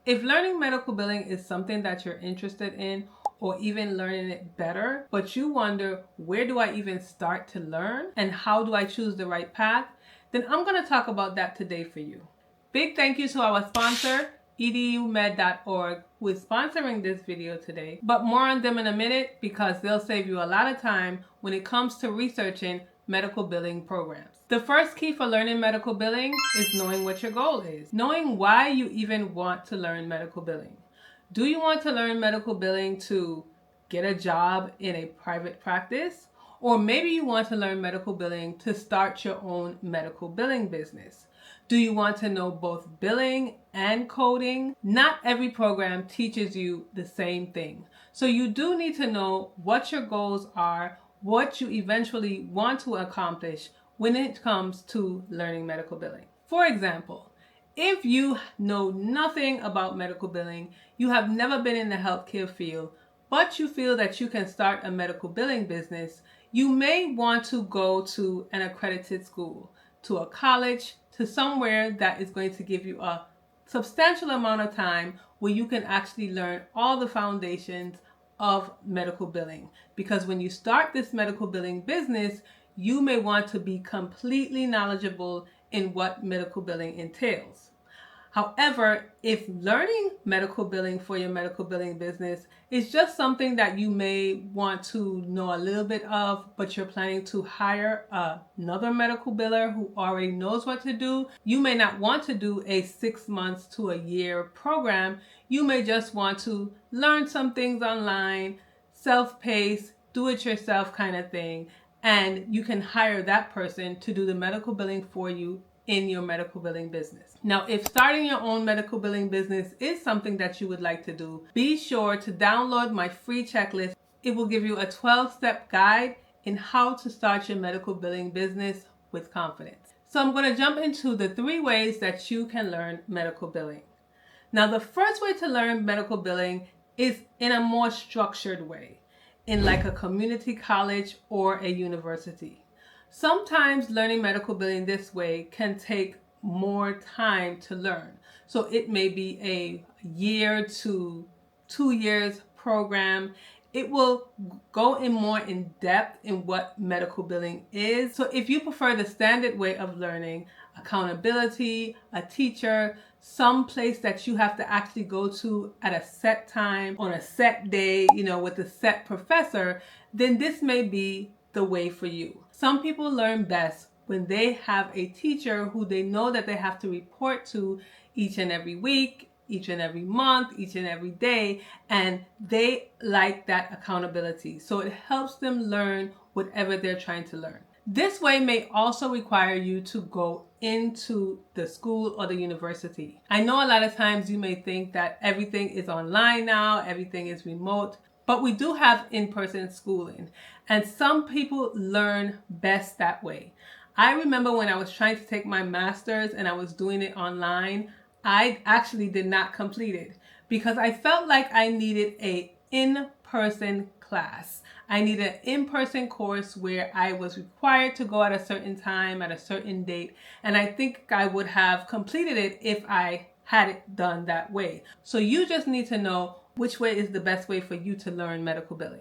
If learning medical billing is something that you're interested in, or even learning it better, but you wonder, where do I even start to learn and how do I choose the right path, then I'm going to talk about that today for you. Big thank you to our sponsor, EDUmed.org, who is sponsoring this video today, but more on them in a minute because they'll save you a lot of time when it comes to researching medical billing programs. The first key for learning medical billing is knowing what your goal is, knowing why you even want to learn medical billing. Do you want to learn medical billing to get a job in a private practice? Or maybe you want to learn medical billing to start your own medical billing business. Do you want to know both billing and coding? Not every program teaches you the same thing. So you do need to know what your goals are, what you eventually want to accomplish when it comes to learning medical billing. For example, if you know nothing about medical billing, you have never been in the healthcare field, but you feel that you can start a medical billing business, you may want to go to an accredited school, to a college, to somewhere that is going to give you a substantial amount of time where you can actually learn all the foundations of medical billing. Because when you start this medical billing business, you may want to be completely knowledgeable in what medical billing entails. However, if learning medical billing for your medical billing business is just something that you may want to know a little bit of, but you're planning to hire another medical biller who already knows what to do, you may not want to do a 6 months to a year program. You may just want to learn some things online, self-paced, do-it-yourself kind of thing, and you can hire that person to do the medical billing for you in your medical billing business. Now, if starting your own medical billing business is something that you would like to do, be sure to download my free checklist. It will give you a 12-step guide in how to start your medical billing business with confidence. So I'm going to jump into the 3 ways that you can learn medical billing. Now, the first way to learn medical billing is in a more structured way, in like a community college or a university. Sometimes learning medical billing this way can take more time to learn. So it may be a year to 2 years program. It will go in more in depth in what medical billing is. So if you prefer the standard way of learning, accountability, a teacher, some place that you have to actually go to at a set time, on a set day, with a set professor, then this may be the way for you. Some people learn best when they have a teacher who they know that they have to report to each and every week, each and every month, each and every day, and they like that accountability. So it helps them learn whatever they're trying to learn. This way may also require you to go into the school or the university. I know a lot of times you may think that everything is online now, everything is remote, but we do have in-person schooling, and some people learn best that way. I remember when I was trying to take my master's and I was doing it online, I actually did not complete it because I felt like I needed an in-person class. I needed an in-person course where I was required to go at a certain time, at a certain date, and I think I would have completed it if I had it done that way. So you just need to know which way is the best way for you to learn medical billing.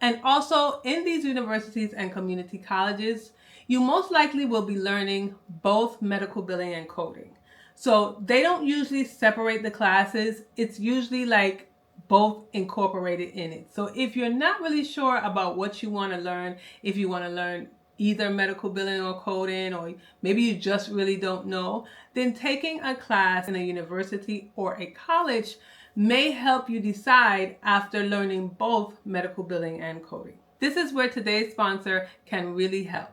And also, in these universities and community colleges, you most likely will be learning both medical billing and coding. So they don't usually separate the classes. It's usually like both incorporated in it. So if you're not really sure about what you want to learn, if you want to learn either medical billing or coding, or maybe you just really don't know, then taking a class in a university or a college may help you decide after learning both medical billing and coding. This is where today's sponsor can really help.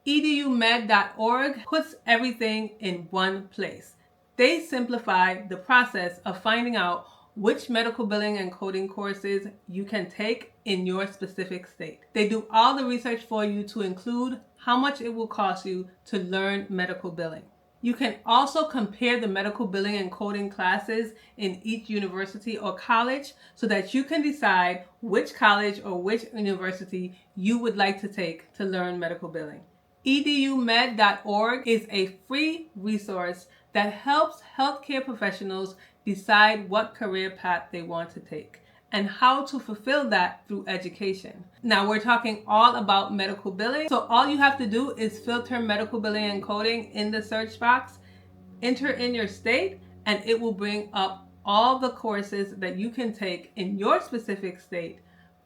EDUmed.org puts everything in one place. They simplify the process of finding out which medical billing and coding courses you can take in your specific state. They do all the research for you to include how much it will cost you to learn medical billing. You can also compare the medical billing and coding classes in each university or college so that you can decide which college or which university you would like to take to learn medical billing. EDUmed.org is a free resource that helps healthcare professionals decide what career path they want to take and how to fulfill that through education. Now we're talking all about medical billing. So all you have to do is filter medical billing and coding in the search box, enter in your state, and it will bring up all the courses that you can take in your specific state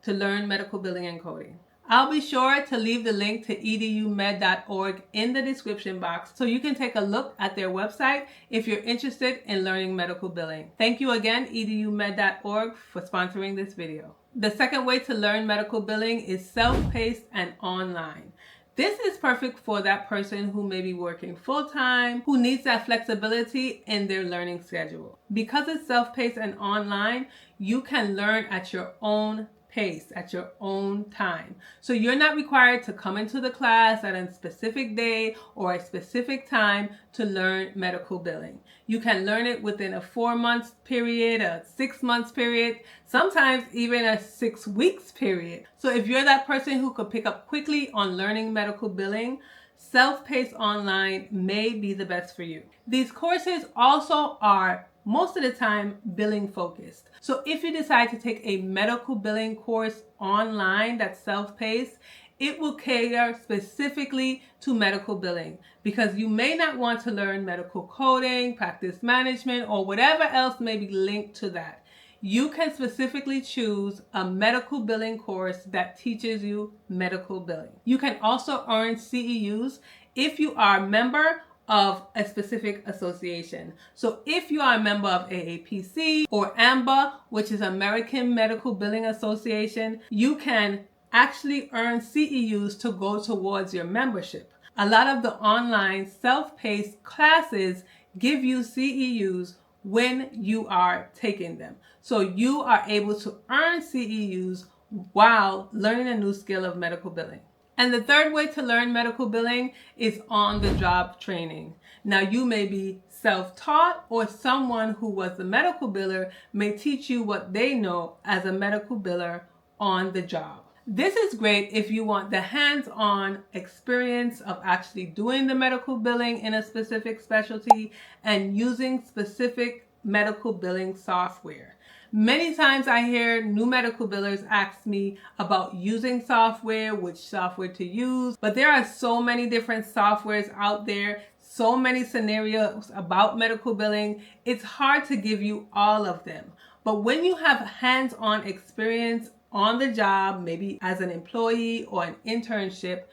to learn medical billing and coding. I'll be sure to leave the link to edumed.org in the description box so you can take a look at their website if you're interested in learning medical billing. Thank you again, edumed.org, for sponsoring this video. The second way to learn medical billing is self-paced and online. This is perfect for that person who may be working full-time, who needs that flexibility in their learning schedule. Because it's self-paced and online, you can learn at your own pace, at your own time. So you're not required to come into the class at a specific day or a specific time to learn medical billing. You can learn it within a 4 months period, a 6 months period, sometimes even a 6 weeks period. So if you're that person who could pick up quickly on learning medical billing, self-paced online may be the best for you. These courses also are most of the time billing focused. So if you decide to take a medical billing course online that's self-paced, it will cater specifically to medical billing because you may not want to learn medical coding, practice management, or whatever else may be linked to that. You can specifically choose a medical billing course that teaches you medical billing. You can also earn CEUs if you are a member of a specific association. So if you are a member of AAPC or AMBA, which is American Medical Billing Association, you can actually earn CEUs to go towards your membership. A lot of the online self-paced classes give you CEUs when you are taking them. So you are able to earn CEUs while learning a new skill of medical billing. And the third way to learn medical billing is on-the-job training. Now you may be self-taught, or someone who was a medical biller may teach you what they know as a medical biller on the job. This is great if you want the hands-on experience of actually doing the medical billing in a specific specialty and using specific medical billing software. Many times I hear new medical billers ask me about using software, which software to use, but there are so many different softwares out there, so many scenarios about medical billing, it's hard to give you all of them. But when you have hands-on experience on the job, maybe as an employee or an internship,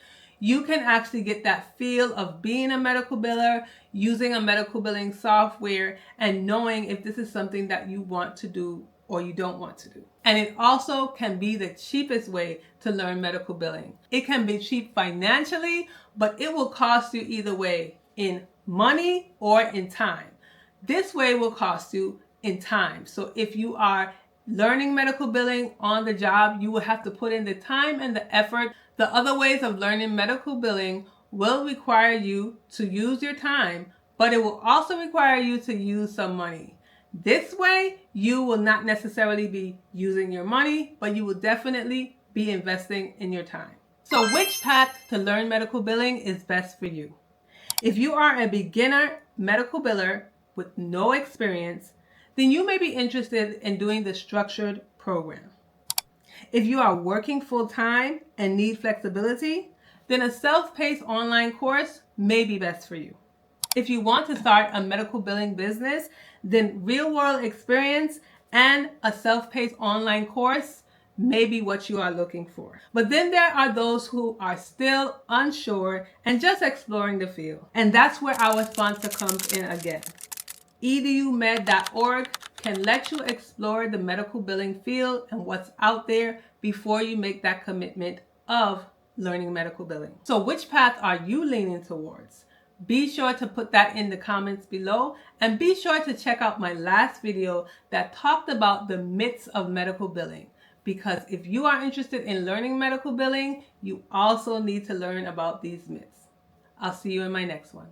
you can actually get that feel of being a medical biller, using a medical billing software, and knowing if this is something that you want to do or you don't want to do. And it also can be the cheapest way to learn medical billing. It can be cheap financially, but it will cost you either way, in money or in time. This way will cost you in time. So if you are learning medical billing on the job, you will have to put in the time and the effort. The other ways of learning medical billing will require you to use your time, but it will also require you to use some money. This way, you will not necessarily be using your money, but you will definitely be investing in your time. So which path to learn medical billing is best for you? If you are a beginner medical biller with no experience, then you may be interested in doing the structured program. If you are working full-time and need flexibility, then a self-paced online course may be best for you. If you want to start a medical billing business, then real-world experience and a self-paced online course may be what you are looking for. But then there are those who are still unsure and just exploring the field. And that's where our sponsor comes in again. edumed.org can let you explore the medical billing field and what's out there before you make that commitment of learning medical billing. So which path are you leaning towards? Be sure to put that in the comments below, and be sure to check out my last video that talked about the myths of medical billing. Because if you are interested in learning medical billing, you also need to learn about these myths. I'll see you in my next one.